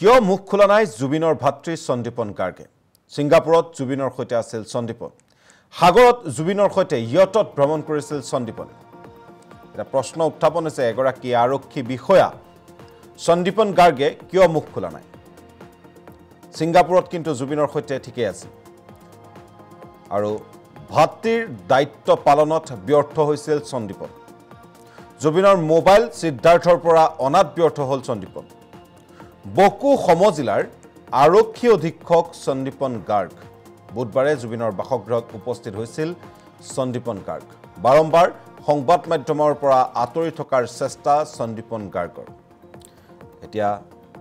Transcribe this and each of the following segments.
কিয় মুখ খোলা নাই জুবিনৰ ভাতৃ সন্দীপন গাৰ্গে সিংগাপুৰত জুবিনৰ সৈতে আছিল সন্দীপন সাগৰত জুবিনৰ সৈতে ইয়টত ভ্ৰমণ কৰিছিল সন্দীপন এটা প্ৰশ্ন উত্থাপন হৈছে এগৰাকী আৰক্ষী বিষয়া সন্দীপন গাৰ্গে কিয় মুখ খোলা নাই সিংগাপুৰত কিন্তু জুবিনৰ সৈতে ঠিকই আছিল আৰু ভাতৃৰ দায়িত্ব পালনত ব্যৰ্থ হৈছিল সন্দীপন জুবিনৰ মোবাইল সিদ্ধাৰ্থৰ পৰা অনাত ব্যৰ্থ হ'ল সন্দীপন বকু সমজিলাৰ আৰক্ষী অধীক্ষক সন্দীপন গাৰ্গ বুধবাৰে জুবিনৰ বাসগৃহত উপস্থিত হৈছিল সন্দীপন গাৰ্গ বাৰম্বাৰ সংবাদ মাধ্যমৰ পৰা আঁতৰি থকাৰ চেষ্টা সন্দীপন গাৰ্গৰ এতিয়া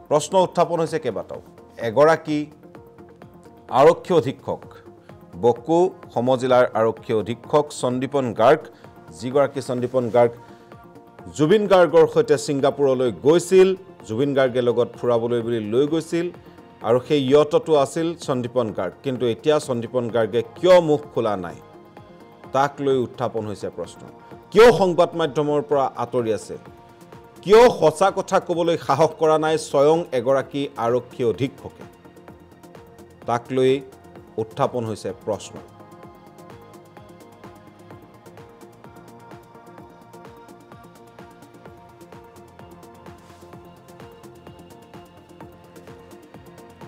প্ৰশ্ন উত্থাপন হৈছে কেইবাটাও এগৰাকী আৰক্ষী অধীক্ষক বকু সমজিলাৰ আৰক্ষী অধীক্ষক সন্দীপন গাৰ্গ যিগৰাকী সন্দীপন গাৰ্গ জুবিন গাৰ্গৰ সৈতে সিংগাপুৰলৈ গৈছিল জুবিন গাৰ্গে লগত ফুৰাবলৈ বুলি লৈ গৈছিল আৰু সেই ইয়টতো আছিল সন্দীপন গাৰ্গ কিন্তু এতিয়া সন্দীপন গাৰ্গে কিয় মুখ খোলা নাই তাক লৈ উত্থাপন হৈছে প্ৰশ্ন কিয় সংবাদ মাধ্যমৰ পৰা আঁতৰি আছে কিয় সঁচা কথা ক'বলৈ সাহস কৰা নাই স্বয়ং এগৰাকী আৰক্ষী অধীক্ষকে তাক লৈ উত্থাপন হৈছে প্ৰশ্ন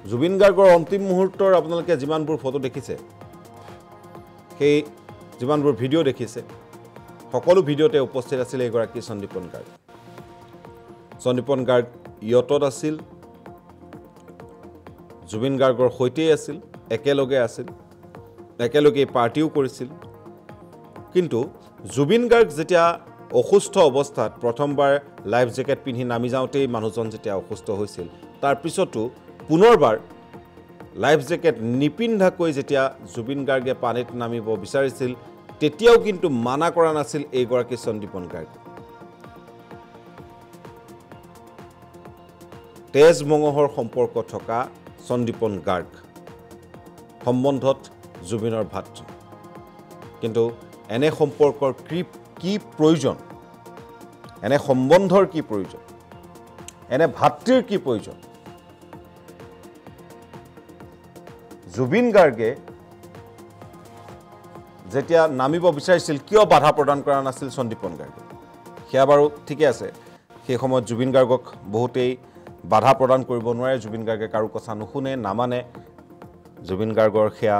জুবিন গাৰ্গৰ অন্তিম মুহূৰ্তৰ আপোনালোকে যিমানবোৰ ফটো দেখিছে সেই যিমানবোৰ ভিডিঅ' দেখিছে সকলো ভিডিঅ'তে উপস্থিত আছিল এগৰাকী সন্দীপন গাৰ্গ সন্দীপন গাৰ্গ ইয়টত আছিল জুবিন গাৰ্গৰ সৈতেই আছিল একেলগে আছিল একেলগে পাৰ্টিও কৰিছিল কিন্তু জুবিন গাৰ্গ যেতিয়া অসুস্থ অৱস্থাত প্ৰথমবাৰ লাইফ জেকেট পিন্ধি নামি যাওঁতেই মানুহজন যেতিয়া অসুস্থ হৈছিল তাৰ পিছতো পুনৰবাৰ লাইফ জেকেট নিপিন্ধাকৈ যেতিয়া জুবিন গাৰ্গে পানীত নামিব বিচাৰিছিল তেতিয়াও কিন্তু মানা কৰা নাছিল এইগৰাকী সন্দীপন গাৰ্গ তেজ মঙহৰ সম্পৰ্ক থকা সন্দীপন গাৰ্গ সম্বন্ধত জুবিনৰ ভাতৃ কিন্তু এনে সম্পৰ্কৰ কি প্ৰয়োজন এনে সম্বন্ধৰ কি প্ৰয়োজন এনে ভাতৃৰ কি প্ৰয়োজন জুবিন গাৰ্গে যেতিয়া নামিব বিচাৰিছিল কিয় বাধা প্ৰদান কৰা নাছিল সন্দীপন গাৰ্গে সেয়া বাৰু ঠিকে আছে সেই সময়ত জুবিন গাৰ্গক বহুতেই বাধা প্ৰদান কৰিব নোৱাৰে জুবিন গাৰ্গে কাৰো কথা নুশুনে নামানে জুবিন গাৰ্গৰ সেয়া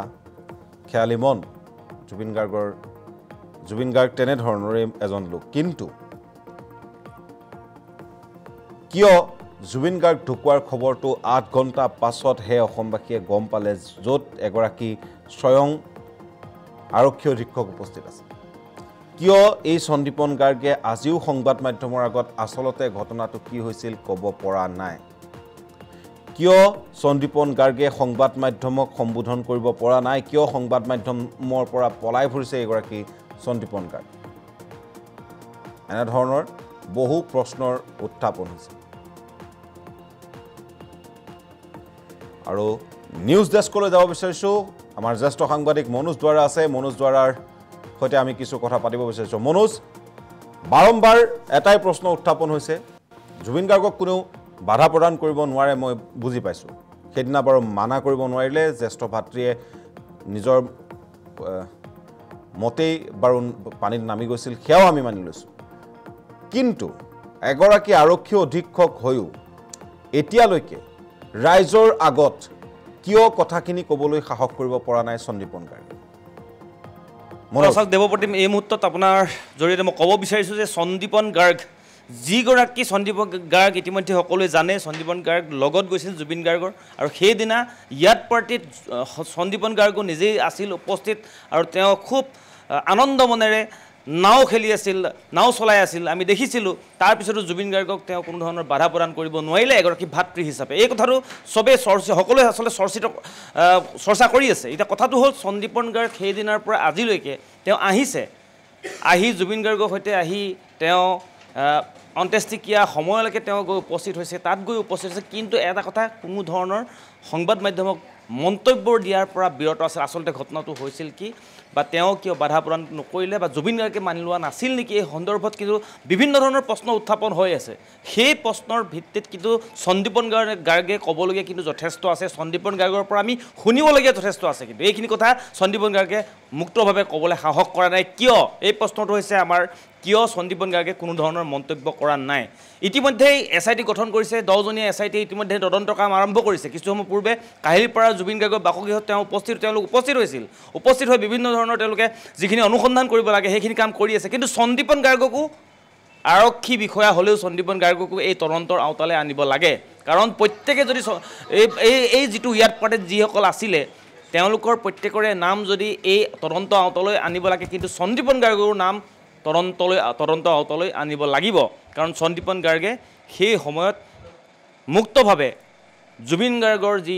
খেয়ালি মন জুবিন গাৰ্গ তেনেধৰণৰে এজন লোক কিন্তু কিয় জুবিন গাৰ্গ ঢুকুৱাৰ খবৰটো 8 ঘণ্টা পাছতহে অসমবাসীয়ে গম পালে য'ত এগৰাকী স্বয়ং আৰক্ষী অধীক্ষক উপস্থিত আছে কিয় এই সন্দীপন গাৰ্গে আজিও সংবাদ মাধ্যমৰ আগত আচলতে ঘটনাটো কি হৈছিল ক'ব পৰা নাই কিয় সন্দীপন গাৰ্গে সংবাদ মাধ্যমক সম্বোধন কৰিব পৰা নাই কিয় সংবাদ মাধ্যমৰ পৰা পলাই ফুৰিছে এগৰাকী সন্দীপন গাৰ্গ এনেধৰণৰ বহু প্ৰশ্নৰ উত্থাপন হৈছে আৰু নিউজ ডেস্কলৈ যাব বিচাৰিছোঁ আমাৰ জ্যেষ্ঠ সাংবাদিক মনোজ দুৱাৰা আছে মনোজ দুৱাৰাৰ সৈতে আমি কিছু কথা পাতিব বিচাৰিছোঁ মনোজ বাৰম্বাৰ এটাই প্ৰশ্ন উত্থাপন হৈছে জুবিন গাৰ্গক কোনেও বাধা প্ৰদান কৰিব নোৱাৰে মই বুজি পাইছোঁ সেইদিনা বাৰু মানা কৰিব নোৱাৰিলে জ্যেষ্ঠ ভাতৃয়ে নিজৰ মতেই বাৰু পানীত নামি গৈছিল সেয়াও আমি মানি লৈছোঁ কিন্তু এগৰাকী আৰক্ষী অধীক্ষক হৈও এতিয়ালৈকে ৰাইজৰ আগত কিয় কথাখিনি ক'বলৈ সাহস কৰিব পৰা নাই সন্দীপন গাৰ্গে মনোজ দেৱপ্ৰতিম এই মুহূৰ্তত আপোনাৰ জৰিয়তে মই ক'ব বিচাৰিছোঁ যে সন্দীপন গাৰ্গ যিগৰাকী সন্দীপন গাৰ্গ ইতিমধ্যে সকলোৱে জানে সন্দীপন গাৰ্গ লগত গৈছিল জুবিন গাৰ্গৰ আৰু সেইদিনা ইয়াত পাৰ্টিত সন্দীপন গাৰ্গো নিজেই আছিল উপস্থিত আৰু তেওঁ খুব আনন্দ মনেৰে নাও খেলি আছিল নাও চলাই আছিল আমি দেখিছিলোঁ তাৰপিছতো জুবিন গাৰ্গক তেওঁ কোনো ধৰণৰ বাধা প্ৰদান কৰিব নোৱাৰিলে এগৰাকী ভাতৃ হিচাপে এই কথাটো চবেই সকলোৱে আচলতে চৰ্চা কৰি আছে এতিয়া কথাটো হ'ল সন্দীপন গাৰ্গ সেইদিনাৰ পৰা আজিলৈকে তেওঁ আহি জুবিন গাৰ্গৰ সৈতে আহি তেওঁ অন্ত্যেষ্টিক্ৰিয়া সময়লৈকে তেওঁ গৈ উপস্থিত হৈছে তাত গৈ উপস্থিত হৈছে কিন্তু এটা কথা কোনো ধৰণৰ সংবাদ মাধ্যমক মন্তব্য দিয়াৰ পৰা বিৰত আছিল আচলতে ঘটনাটো হৈছিল কি বা তেওঁ কিয় বাধা প্ৰদান নকৰিলে বা জুবিন গাৰ্গে মানি লোৱা নাছিল নেকি এই সন্দৰ্ভত কিন্তু বিভিন্ন ধৰণৰ প্ৰশ্ন উত্থাপন হৈ আছে সেই প্ৰশ্নৰ ভিত্তিত কিন্তু সন্দীপন গাৰ্গে ক'বলগীয়া কিন্তু যথেষ্ট আছে সন্দীপন গাৰ্গৰ পৰা আমি শুনিবলগীয়া যথেষ্ট আছে কিন্তু এইখিনি কথা সন্দীপন গাৰ্গে মুক্তভাৱে ক'বলৈ সাহস কৰা নাই কিয় এই প্ৰশ্নটো হৈছে আমাৰ কিয় সন্দীপন গাৰ্গে কোনো ধৰণৰ মন্তব্য কৰা নাই ইতিমধ্যে SIT গঠন কৰিছে 10জনীয়া SIT ইতিমধ্যে তদন্ত কাম আৰম্ভ কৰিছে কিছু সময় পূৰ্বে কাহিলীপাৰা জুবিন গাৰ্গৰ বাসগৃহত তেওঁ উপস্থিত হৈছিল উপস্থিত হৈ বিভিন্ন ধৰণৰ তেওঁলোকে যিখিনি অনুসন্ধান কৰিব লাগে সেইখিনি কাম কৰি আছে কিন্তু সন্দীপন গাৰ্গকো আৰক্ষী বিষয়া হ'লেও সন্দীপন গাৰ্গকো এই তদন্তৰ আওতালে আনিব লাগে কাৰণ প্ৰত্যেকে যদি এই যিটো ইয়াত পাৰ্টিত যিসকল আছিলে তেওঁলোকৰ প্ৰত্যেকৰে নাম যদি এই তদন্ত আওতালৈ আনিব লাগে কিন্তু সন্দীপন গাৰ্গৰ নাম তদন্ত আওতালৈ আনিব লাগিব কাৰণ সন্দীপন গাৰ্গে সেই সময়ত মুক্তভাৱে জুবিন গাৰ্গৰ যি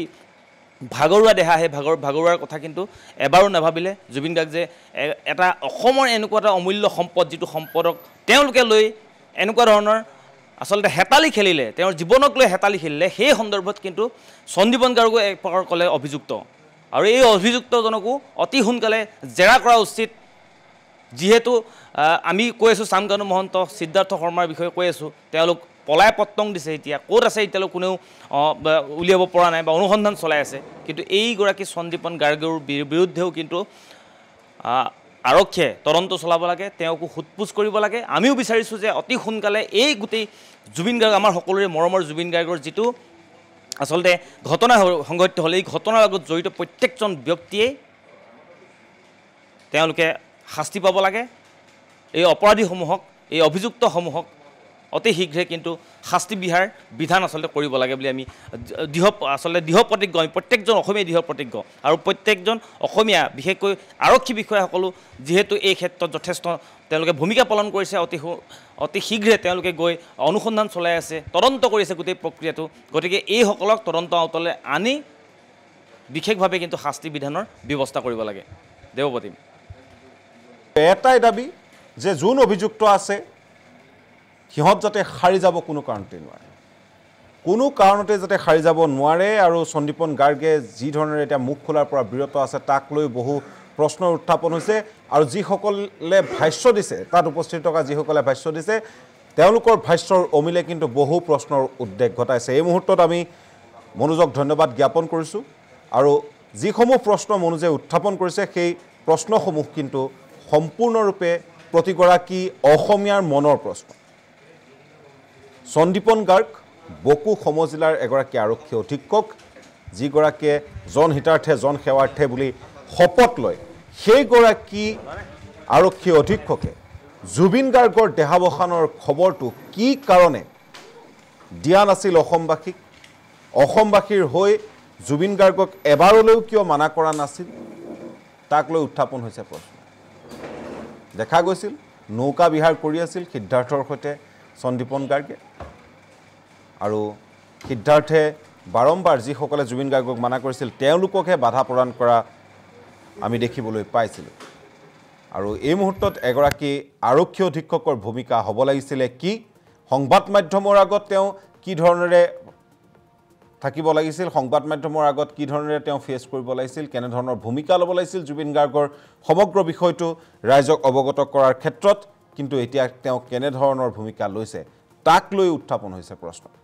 ভাগৰুৱা দেহা সেই ভাগৰুৱাৰ কথা কিন্তু এবাৰো নাভাবিলে জুবিন গাৰ্গ যে এটা অসমৰ এনেকুৱা এটা অমূল্য সম্পদ যিটো সম্পদক তেওঁলোকে লৈ এনেকুৱা ধৰণৰ আচলতে হেতালি খেলিলে তেওঁৰ জীৱনক লৈ হেতালি খেলিলে সেই সন্দৰ্ভত কিন্তু সন্দীপন গাৰ্গো এক প্ৰকাৰ ক'লে অভিযুক্ত আৰু এই অভিযুক্তজনকো অতি সোনকালে জেৰা কৰা উচিত যিহেতু আমি কৈ আছোঁ চামকানু মহন্ত সিদ্ধাৰ্থ শৰ্মাৰ বিষয়ে কৈ আছোঁ তেওঁলোক পলাই পত্তং দিছে এতিয়া ক'ত আছে এতিয়ালৈ কোনেও উলিয়াব পৰা নাই বা অনুসন্ধান চলাই আছে কিন্তু এইগৰাকী সন্দীপন গাৰ্গৰ বিৰুদ্ধেও কিন্তু আৰক্ষীয়ে তদন্ত চলাব লাগে তেওঁকো সোধপোছ কৰিব লাগে আমিও বিচাৰিছোঁ যে অতি সোনকালে এই গোটেই জুবিন গাৰ্গ আমাৰ সকলোৰে মৰমৰ জুবিন গাৰ্গৰ যিটো আচলতে ঘটনা সংঘটিত হ'ল এই ঘটনাৰ লগত জড়িত প্ৰত্যেকজন ব্যক্তিয়ে তেওঁলোকে শাস্তি পাব লাগে এই অপৰাধীসমূহক এই অভিযুক্তসমূহক অতি শীঘ্ৰে কিন্তু শাস্তি বিধান আচলতে কৰিব লাগে বুলি আমি দৃঢ় প্ৰতিজ্ঞ আমি প্ৰত্যেকজন অসমীয়া দৃঢ় প্ৰতিজ্ঞ আৰু প্ৰত্যেকজন অসমীয়া বিশেষকৈ আৰক্ষী বিষয়াসকলো যিহেতু এই ক্ষেত্ৰত যথেষ্ট তেওঁলোকে ভূমিকা পালন কৰিছে অতি শীঘ্ৰে তেওঁলোকে গৈ অনুসন্ধান চলাই আছে তদন্ত কৰিছে গোটেই প্ৰক্ৰিয়াটো গতিকে এইসকলক তদন্ত আওতালৈ আনি বিশেষভাৱে কিন্তু শাস্তি বিধানৰ ব্যৱস্থা কৰিব লাগে দেৱপ্ৰতিম এটাই দাবী যে যোন অভিযুক্ত আছে সিহঁত যাতে সাৰি যাব কোনো কাৰণতে যাতে সাৰি যাব নোৱাৰে আৰু সন্দীপন গাৰ্গে যি ধৰণে এতিয়া মুখ খোলাৰ পৰা বিৰত আছে তাক লৈ বহু প্ৰশ্নৰ উত্থাপন হৈছে আৰু যিসকলে ভাষ্য দিছে তাত উপস্থিত থকা যিসকলে ভাষ্য দিছে তেওঁলোকৰ ভাষ্যৰ অমিলে কিন্তু বহু প্ৰশ্নৰ উদ্বেগ ঘটাইছে এই মুহূৰ্তত আমি মনোজক ধন্যবাদ জ্ঞাপন কৰিছোঁ আৰু যিসমূহ প্ৰশ্ন মনোজে উত্থাপন কৰিছে সেই প্ৰশ্নসমূহ কিন্তু সম্পূৰ্ণৰূপে প্ৰতিগৰাকী অসমীয়াৰ মনৰ প্ৰশ্ন সন্দীপন গাৰ্গ বকু সমজিলাৰ এগৰাকী আৰক্ষী অধীক্ষক যিগৰাকীয়ে জনহিতাৰ্থে জনসেৱাৰ্থে বুলি শপত লয় সেইগৰাকী আৰক্ষী অধীক্ষকে জুবিন গাৰ্গৰ দেহাৱসানৰ খবৰটো কি কাৰণে দিয়া নাছিল অসমবাসীৰ হৈ জুবিন গাৰ্গক এবাৰলৈও কিয় মানা কৰা নাছিল তাক লৈ উত্থাপন হৈছে প্ৰশ্ন দেখা গৈছিল নৌকা বিহাৰ কৰি আছিল সিদ্ধাৰ্থৰ সৈতে সন্দীপন গাৰ্গে আৰু সিদ্ধাৰ্থে বাৰম্বাৰ যিসকলে জুবিন গাৰ্গক মানা কৰিছিল তেওঁলোককহে বাধা প্ৰদান কৰা আমি দেখিবলৈ পাইছিলোঁ আৰু এই মুহূৰ্তত এগৰাকী আৰক্ষী অধীক্ষকৰ ভূমিকা হ'ব লাগিছিলে কি সংবাদ মাধ্যমৰ আগত তেওঁ কি ধৰণেৰে থাকিব লাগিছিল সংবাদ মাধ্যমৰ আগত কি ধৰণেৰে তেওঁ ফেচ কৰিব লাগিছিল কেনে ধৰণৰ ভূমিকা ল'ব লাগিছিল জুবিন গাৰ্গৰ সমগ্ৰ বিষয়টো ৰাইজক অৱগত কৰাৰ ক্ষেত্ৰত কিন্তু এতিয়া তেওঁ কেনে ধৰণৰ ভূমিকা লৈছে তাক লৈ উত্থাপন হৈছে প্ৰশ্ন